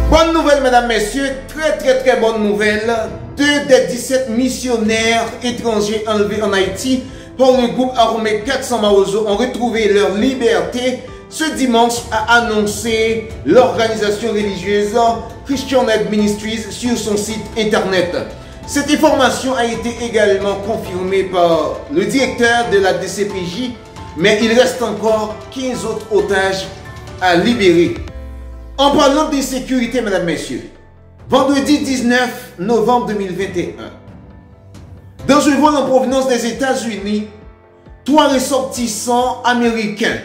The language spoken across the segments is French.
Bonne nouvelle, mesdames, messieurs, très bonne nouvelle. 2 des 17 missionnaires étrangers enlevés en Haïti par le groupe armé 400 Maozo ont retrouvé leur liberté. Ce dimanche a annoncé l'organisation religieuse Christian Aid Ministries sur son site internet. Cette information a été également confirmée par le directeur de la DCPJ, mais il reste encore 15 autres otages à libérer. En parlant d'insécurité, mesdames, messieurs, vendredi 19 novembre 2021, dans un vol en provenance des États-Unis, 3 ressortissants américains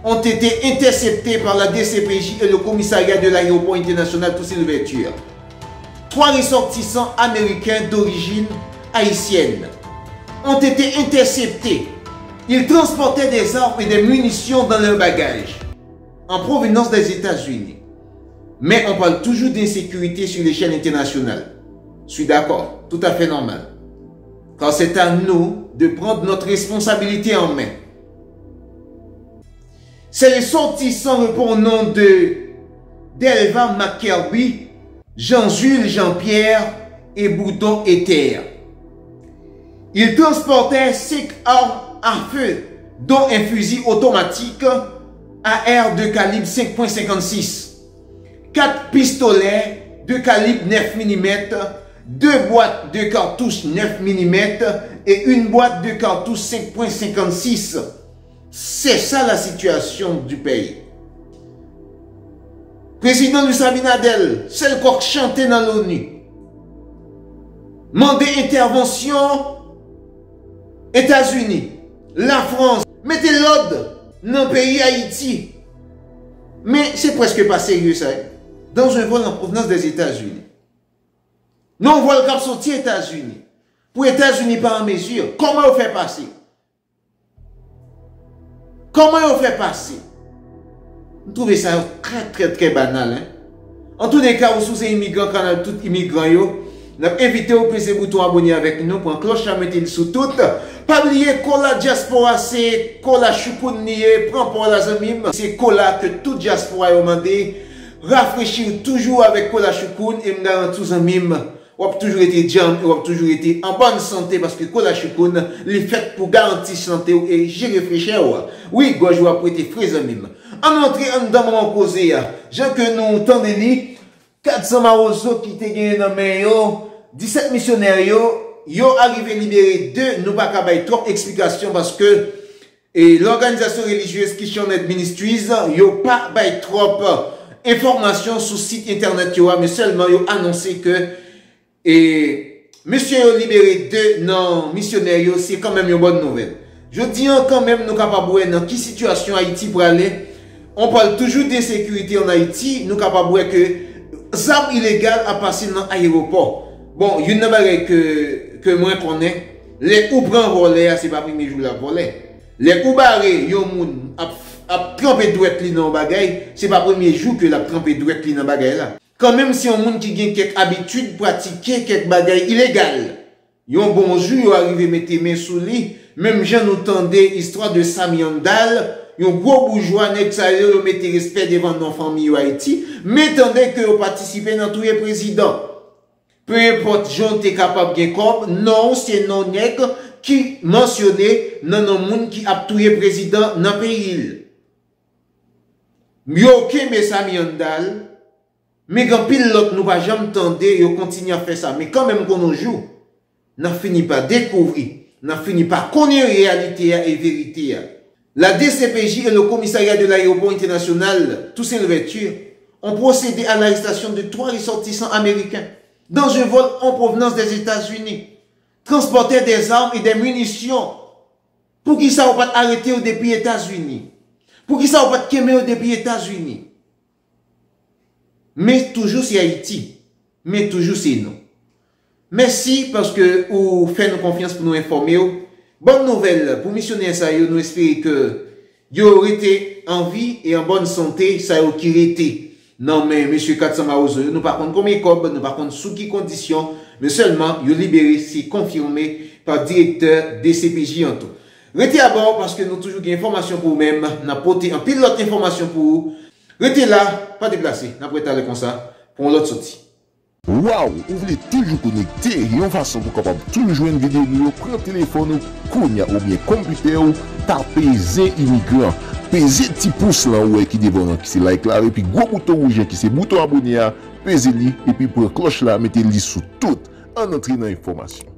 ont été interceptés par la DCPJ et le commissariat de l'aéroport international Toussaint-Louverture. 3 ressortissants américains d'origine haïtienne ont été interceptés. Ils transportaient des armes et des munitions dans leurs bagages en provenance des États-Unis. Mais on parle toujours d'insécurité sur l'échelle internationale. Je suis d'accord, tout à fait normal. Car c'est à nous de prendre notre responsabilité en main. C'est les sortissants répondant de Delva McKerby, Jean-Jules Jean-Pierre et Bouton Ether. Ils transportaient 5 armes à feu, dont un fusil automatique AR de calibre 5.56, 4 pistolets de calibre 9 mm, 2 boîtes de cartouches 9 mm et une boîte de cartouches 5.56. C'est ça la situation du pays. Président Luis Abinadel, c'est le coq chanté dans l'ONU. Mandez intervention États-Unis, la France, mettez l'ordre dans le pays Haïti. Mais c'est presque pas sérieux ça. Dans un vol en provenance des États-Unis. Nous on voit le cap sortir aux États-Unis. Pour les États-Unis pas en mesure. Comment on fait passer? Comment on fait passer? Vous trouvez ça très banal. Hein? En tous les cas, vous sous immigrants, quand on a tout immigrants, nous avons invité au PC bouton abonner avec nous pour un cloche à mettre sous tout. Pas oublier que la diaspora, c'est que la choukoun niye, prend pour la zamim. C'est que la que toute diaspora a demandé. Rafraîchir toujours avec que la choukoun et me garantir zamim. On a toujours été jam et on a toujours été en bonne santé parce que la choukoun, les fait pour garantir santé et j'ai réfléchi. Oui, gauche va prêter frais zamim. En entrée, en dans mon causé, j'ai que nous tendez 400 Maozo qui te gagné dans mes 17 missionnaires yo arrivé libéré 2, nous pas qu'à trop explications parce que l'organisation religieuse Christian Aid Ministries yo pas bay trop informations sur site internet yo, mais seulement yo annoncé que monsieur yo libéré 2 non missionnaires yo, c'est quand même une bonne nouvelle. Je dis quand même nous capable dans qui situation Haïti pour aller. On parle toujours d'insécurité en Haïti, nous capable que armes illégales a passé dans l'aéroport. Bon, il y a une chose que moi connais, les ou prend voler, c'est pas le premier jour la voler. Les ou barré, yon moun a trempé douette li dans bagay, c'est pas le premier jour que la trempé douette li dans bagay là. Quand même si on moun qui gagne quelques habitudes pratiquer quelques bagay illégal, yon bonjour, yon arrivé mettre main sous lui, même gens nous tendait histoire de Samiandal. Yon gros bourgeois nek sa yo mette respect devant nos familles Haïti, mais tandis que vous participez dans tous les présidents. Peu importe, j'en t'es capable de comme, non, c'est non nek qui mentionnait dans nos monde qui a tous les présidents dans le pays. Yo ke me sa miandal, mais quand pile l'autre nous pas jamais tendre, yo continue à faire ça. Mais quand même qu'on nous joue, n'a fini pas découvrir, n'a fini pas connaître réalité et vérité. La DCPJ et le commissariat de l'aéroport international Toussaint-Louverture ont procédé à l'arrestation de 3 ressortissants américains dans un vol en provenance des États-Unis, transportaient des armes et des munitions. Pour qui ça va pas arrêter au depuis États-Unis? Pour qui ça va pas quémer au depuis États-Unis? Mais toujours c'est Haïti. Mais toujours c'est nous. Merci parce que vous faites nous confiance pour nous informer. Bonne nouvelle pour missionnaire ça yo, nous espérons que yo été en vie et en bonne santé, ça yo qui été. Non mais monsieur 400 Maozo, nous par contre combien cob, nous par contre sous qui conditions, mais seulement yo libéré, c'est confirmé par directeur DCPJ en tout. Restez à bord parce que nous toujours des informations pour vous-même, n'a porté un pilote d'informations pour vous. Restez là, pas déplacé, n'a pas comme ça. pour l'autre sortie. Waouh, vous voulez toujours connecter et en façon pour capable toujours jouer une vidéo nous prendre téléphone ou ou bien computer ou taper Z immigrant peser petit pouce là ouais qui devant qui c'est like là et puis gros bouton rouge qui c'est bouton abonner peser li et puis pour cloche là mettez li sous tout en entrée dans l'information.